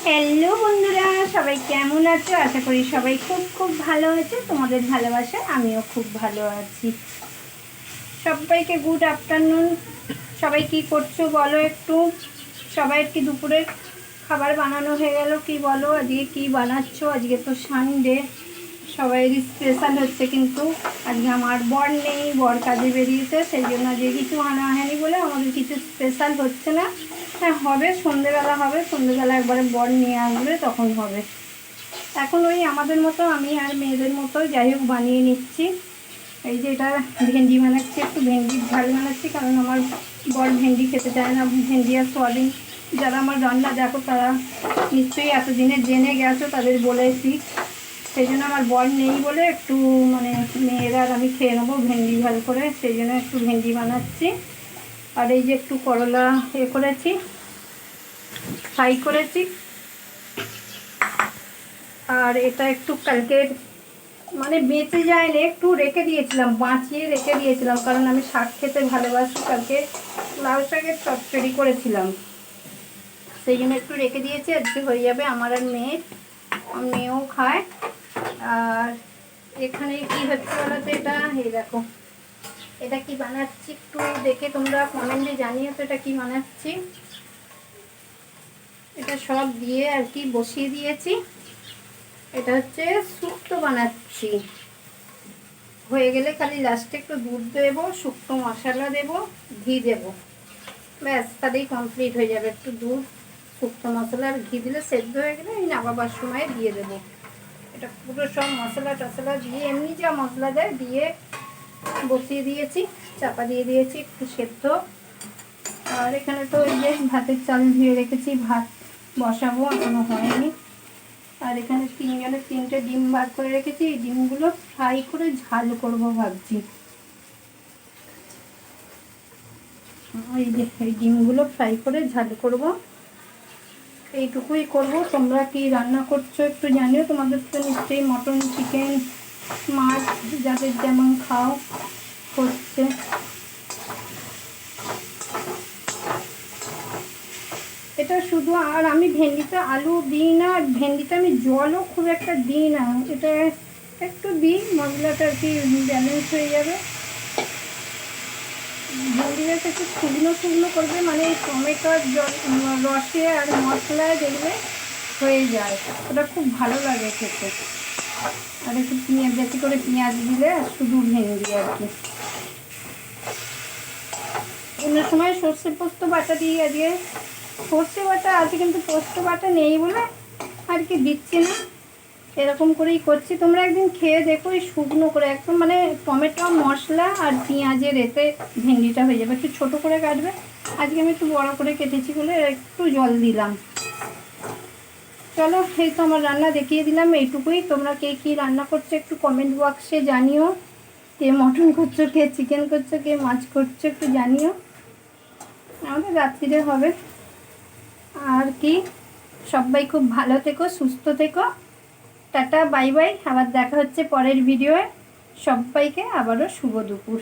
Hello বন্ধুরা, সবাই কেমন আছো? আশা করি সবাই খুব খুব ভালো আছে। তোমাদের ভালোবাসায় আমিও খুব ভালো আছি। সবাইকে গুড আফটারনুন। সবাই কি করছো বলো একটু। সবাই কি দুপুরে খাবার বানানো হয়ে গেল কি বলো? আজকে কি বানাচ্ছো? আজকে তো সানডে, সবাইয়েরই স্পেশাল হচ্ছে। কিন্তু আজকে আমার বর নেই, বর কাজে বেরিয়েছে, সেই জন্য আজকে কিছু আনা হয়নি বলে আমাদের কিছু স্পেশাল হচ্ছে না। হ্যাঁ হবে, সন্ধেবেলা হবে, সন্ধেবেলা একবারে বর নিয়ে আসবে তখন হবে। এখন ওই আমাদের মতো আমি আর মেয়েদের মতো যাই হোক বানিয়ে নিচ্ছি। এই যে এটা ভেন্ডি বানাচ্ছি, একটু ভেন্ডির ঝাল বানাচ্ছি, কারণ আমার বর ভেন্ডি খেতে চায় না। ভেন্ডি আর সোয়াবিন, যারা আমার রান্না দেখো তারা নিশ্চয়ই এতদিনে জেনে গেছো, তাদের বলেছি। সেই জন্য আমার বর নেই বলে একটু মেয়েরা আর আমি খেয়ে নেবো ভেন্ডি ঝাল করে, সেই জন্য একটু ভেন্ডি বানাচ্ছি। আর এই যে একটু করলা করেছি, ফ্রাই করেছি। আর এটা একটু কালকে বেঁচে যায়নি, একটু রেখে দিয়েছিলাম, বাঁচিয়ে রেখে দিয়েছিলাম, কারণ আমি শাক খেতে ভালোবাসি। কালকে লাউ শাকের চচ্চড়ি করেছিলাম, সেই জন্য একটু রেখে দিয়েছি। আজকে হয়ে যাবে আমার আর মেয়েও খায়। আর এখানে কি হচ্ছে বলতো, এটা এই দেখো, এটা কি বানাচ্ছি একটু দেখে তোমরা কমেন্টে জানিও তো এটা কি বানাচ্ছি। এটা সব দিয়ে আর কি বসিয়ে দিয়েছি। এটা হচ্ছে শুক্তো বানাচ্ছি। হয়ে গেলে খালি লাস্টে একটু দুধ দেবো, শুকনো মশলা দেবো, ঘি দেবো, ব্যাস তাহলেই কমপ্লিট হয়ে যাবে। একটু দুধ, শুকনো মশলা আর ঘি দিলে সেদ্ধ হয়ে গেলে এই নামাবার সময় দিয়ে দেবো। এটা পুরো সব মশলা টশলা দিয়ে এমনি যা মশলা দেয় দিয়ে বসিয়ে দিয়েছি, চাপা দিয়ে দিয়েছি একটু সেদ্ধ। আর এখানে তো এই যে ভাতের চাল ধুয়ে রেখেছি, ভাত বসাবো, এখনো হয়নি। আর এখানে তিনটে ডিম বার করে রেখেছি, এই ডিমগুলো ফ্রাই করে ঝাল করব ভাবছি। এই যে এই ডিমগুলো ফ্রাই করে ঝাল করব, এইটুকুই করব। তোমরা কি রান্না করছো একটু জানিও। তোমাদের তো নিশ্চয়ই মটন, চিকেন, মাছ যাদের যেমন খাও হচ্ছে। এটা শুধু, আর আমি ভেন্ডিতে আলু দিই না, আর ভেন্ডিতে আমি জলও খুব একটা দিই না। এটা একটু দিই, মশলাটা আর কি ব্যালেন্স হয়ে যাবে। ভেন্ডিটাকে একটু শুকনো শুকনো করবে, মানে টমেটোর রসে আর মশলায় দেখবে হয়ে যায়, ওটা খুব ভালো লাগে খেতে। আর একটু বেশি করে পেঁয়াজ দিলে, আর শুধু ভেন্ডি আর কি। অন্য সময় সর্ষে পোস্ত বাটা দিই, আজকে সর্ষে বাটা আছে কিন্তু পোস্ত বাটা নেই বলে আর কি দিচ্ছি না। এরকম করেই করছি। তোমরা একদিন খেয়ে দেখো, এই শুকনো করে একদম টমেটো মশলা আর পেঁয়াজের এতে ভেন্ডিটা হয়ে যাবে। একটু ছোটো করে কাটবে, আজকে আমি একটু বড় করে কেটেছি বলে একটু জল দিলাম। চলো, এই তো আমার রান্না দেখিয়ে দিলাম, এইটুকুই। তোমরা কে কী রান্না করছো একটু কমেন্ট বক্সে জানিও। কে মটন করছো, কে চিকেন করছো, কে মাছ করছো একটু জানিও। আমাদের রাত্রিরে হবে। আর কি, সবাই খুব ভালো থেকো, সুস্থ থেকো। Tata, bye bye. আবার দেখা হচ্ছে পরের ভিডিওয়ে। সবাইকে আবারও শুভ দুপুর।